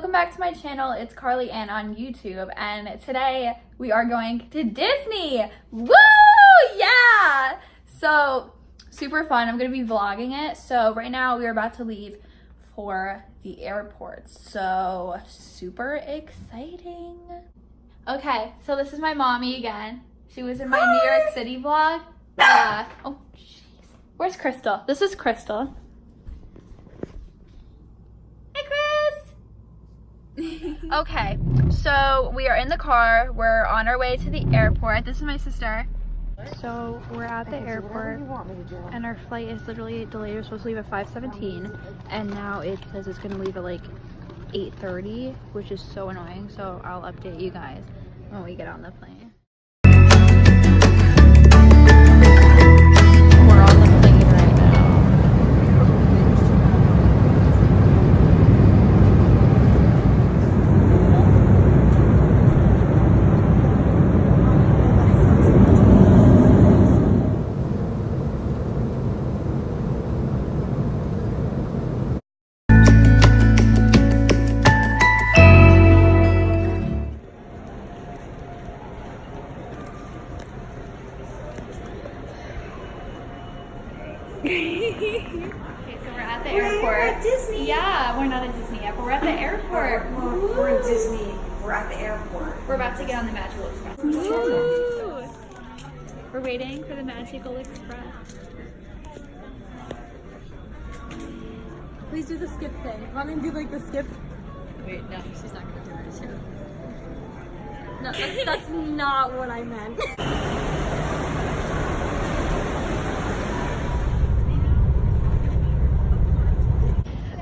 welcome back to my channel. It's Carly Ann on YouTube, and today we are going to Disney. Woo! Yeah! So, super fun. I'm gonna be vlogging it. So right now we are about to leave for the airport. So, super exciting. Okay, so this is my mommy again. She was in my New York City vlog. Oh, jeez. Where's Crystal? This is Crystal. Okay, so we are in the car. We're on our way to the airport. This is my sister. So we're at the airport and our flight is literally delayed. We're supposed to leave at 5:17 and now it says it's gonna leave at like 8:30, which is so annoying. So I'll update you guys when we get on the plane. We're on the plane right now. Okay, so we're at the airport. We're at Disney. Yeah, we're not at Disney yet, but we're at the airport. We're in Disney. We're at the airport. We're about to get on the Magical Express. Woo! We're waiting for the Magical Express. Please do the skip thing. Want to do like the skip? Wait, no, she's not gonna do that shit. No, that's not what I meant.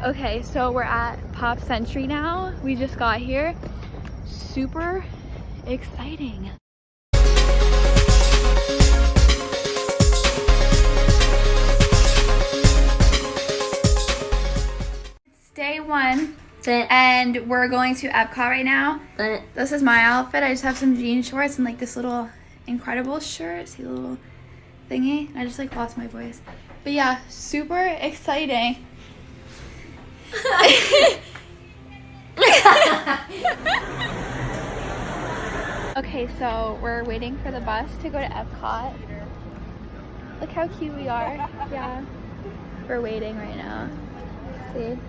Okay, so we're at Pop Century now. We just got here. Super exciting. It's day one, and we're going to Epcot right now. This is my outfit. I just have some jean shorts and like this little Incredible shirt. See the little thingy? I just like lost my voice. But yeah, super exciting. Okay, so we're waiting for the bus to go to Epcot. Look how cute we are. Yeah. We're waiting right now. See?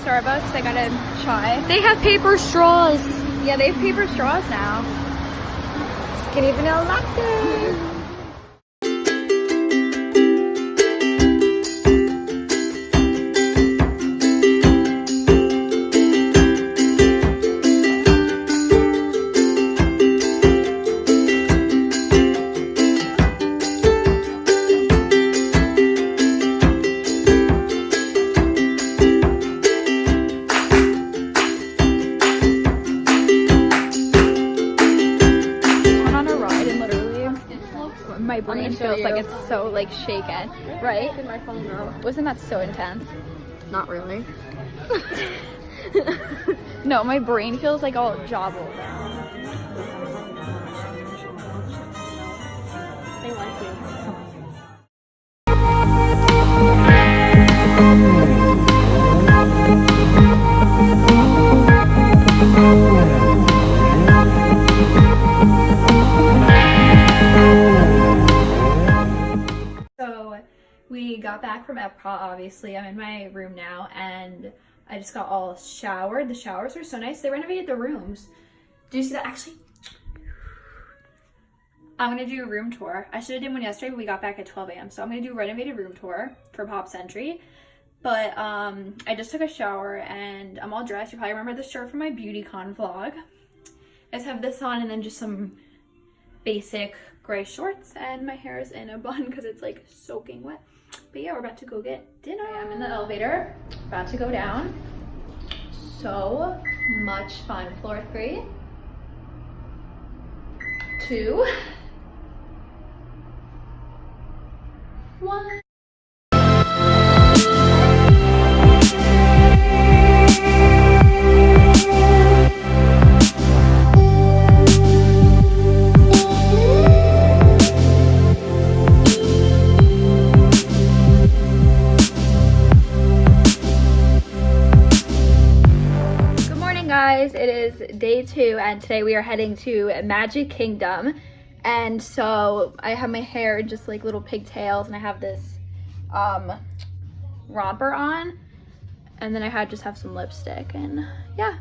Starbucks, I got a chai. They have paper straws. Yeah, they have paper straws now. Skinny vanilla latte. My brain feels like it's so like shaken, right? My phone now. Wasn't that so intense? Not really. No, my brain feels like all jobbled. They like you. We got back from Epcot, obviously. I'm in my room now, and I just got all showered. The showers are so nice. They renovated the rooms. Do you see that? Actually, I'm gonna do a room tour. I should have done one yesterday, but we got back at 12 a.m. So I'm gonna do a renovated room tour for Pop Century. But I just took a shower and I'm all dressed. You probably remember this shirt from my BeautyCon vlog. I just have this on and then just some basic gray shorts and my hair is in a bun because it's like soaking wet. But yeah, we're about to go get dinner. I'm in the elevator, about to go down. So much fun. Floor 3, 2, 1. Guys, it is day 2 and today we are heading to Magic Kingdom. And so I have my hair in just like little pigtails and I have this romper on, and then I just have some lipstick, and yeah,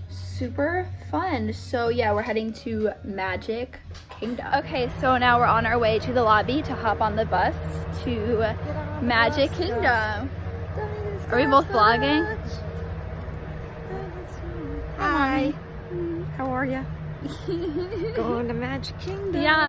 super fun. So yeah, we're heading to Magic Kingdom. Okay, so now we're on our way to the lobby to hop on the bus to Magic Kingdom. Are we both vlogging? Hi. How are ya? Going to Magic Kingdom. Yeah.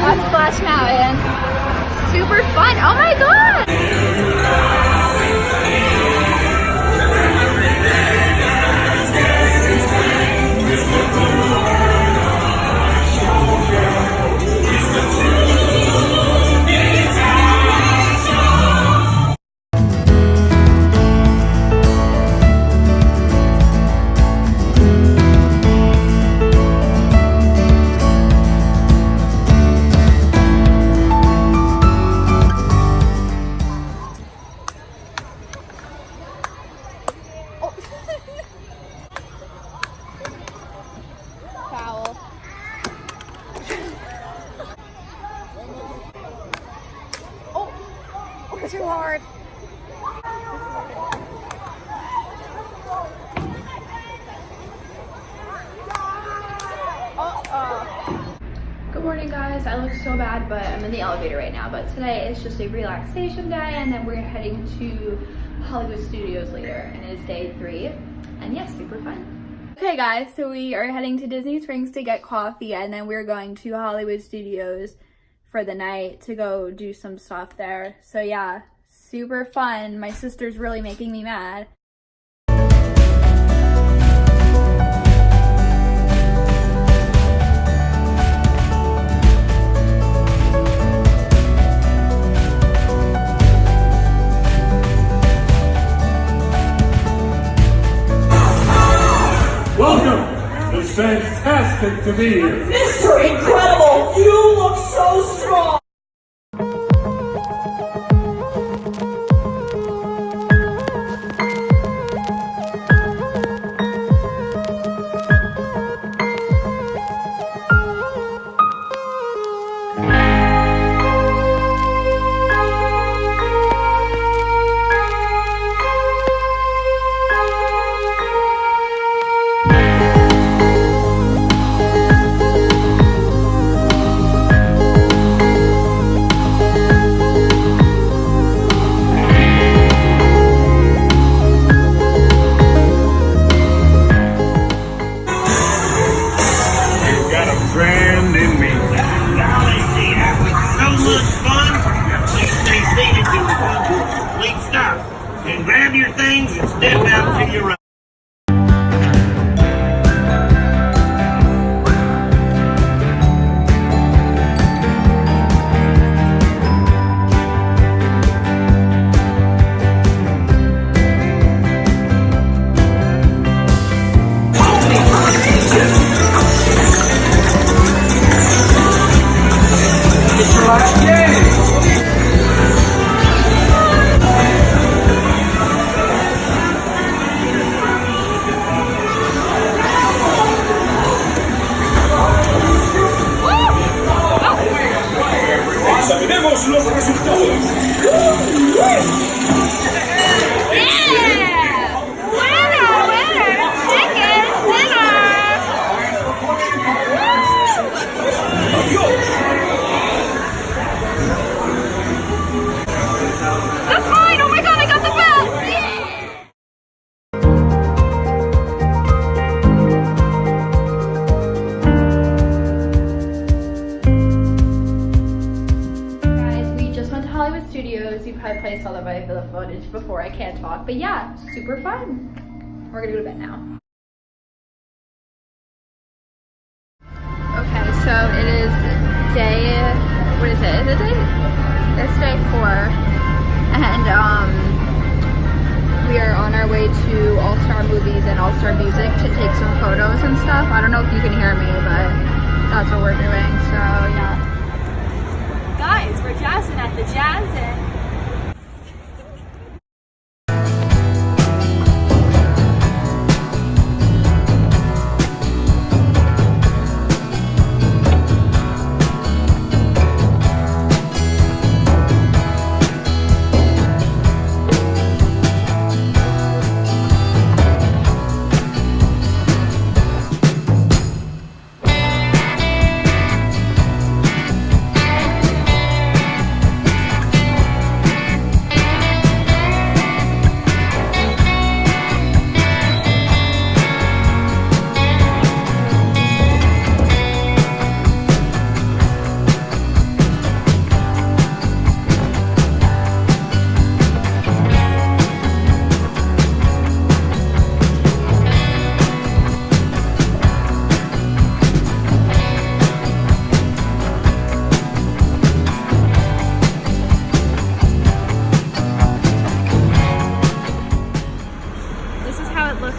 On Splash Mountain. Super fun. Oh my god! Too hard. Good morning, guys. I look so bad, but I'm in the elevator right now. But today is just a relaxation day, and then we're heading to Hollywood Studios later, and it is day 3. And yes, super fun. Okay, guys, so we are heading to Disney Springs to get coffee, and then we're going to Hollywood Studios for the night to go do some stuff there. So yeah, super fun. My sister's really making me mad. Welcome! It's fantastic to be here. Mr. Incredible, you look so strong. And grab your things and step out to your right. can't talk. But yeah, super fun. We're gonna go to bed now. Okay, so it is day, what is it? Is it day? It's day 4. And we are on our way to All-Star Movies and All-Star Music to take some photos and stuff. I don't know if you can hear me, but that's what we're doing, so yeah. Guys, we're jazzing at the Jazzin'.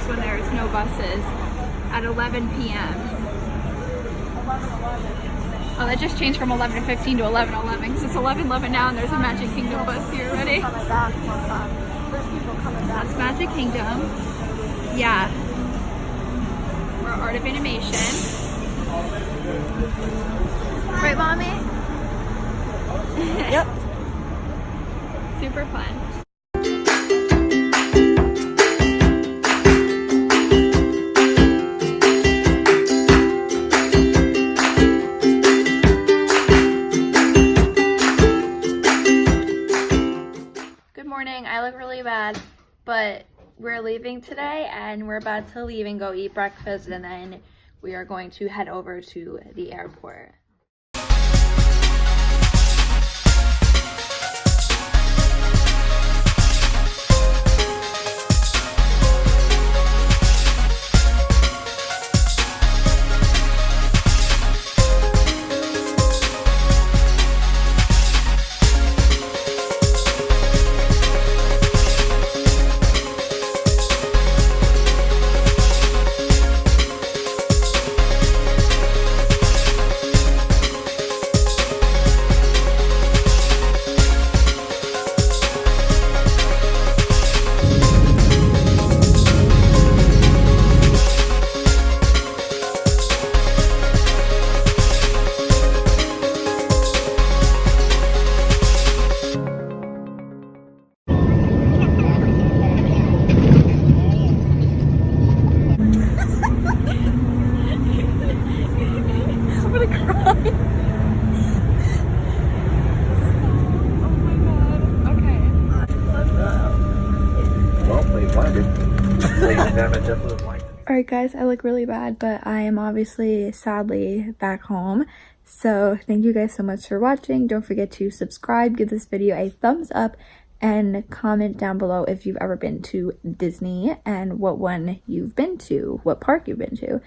When there's no buses at 11 p.m. Oh, that just changed from 11:15 to 11:11 because it's 11:11 now and there's a Magic Kingdom bus here already. That's Magic Kingdom. Yeah. We're Art of Animation. Right, Mommy? Yep. Super fun. I look really bad, but we're leaving today and we're about to leave and go eat breakfast, and then we are going to head over to the airport. Alright guys, I look really bad, but I am obviously sadly back home. So thank you guys so much for watching. Don't forget to subscribe, give this video a thumbs up, and comment down below if you've ever been to Disney and what one you've been to, what park you've been to.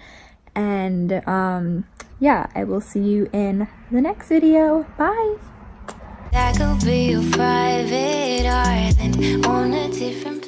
And yeah, I will see you in the next video. Bye! That could be your private island on a different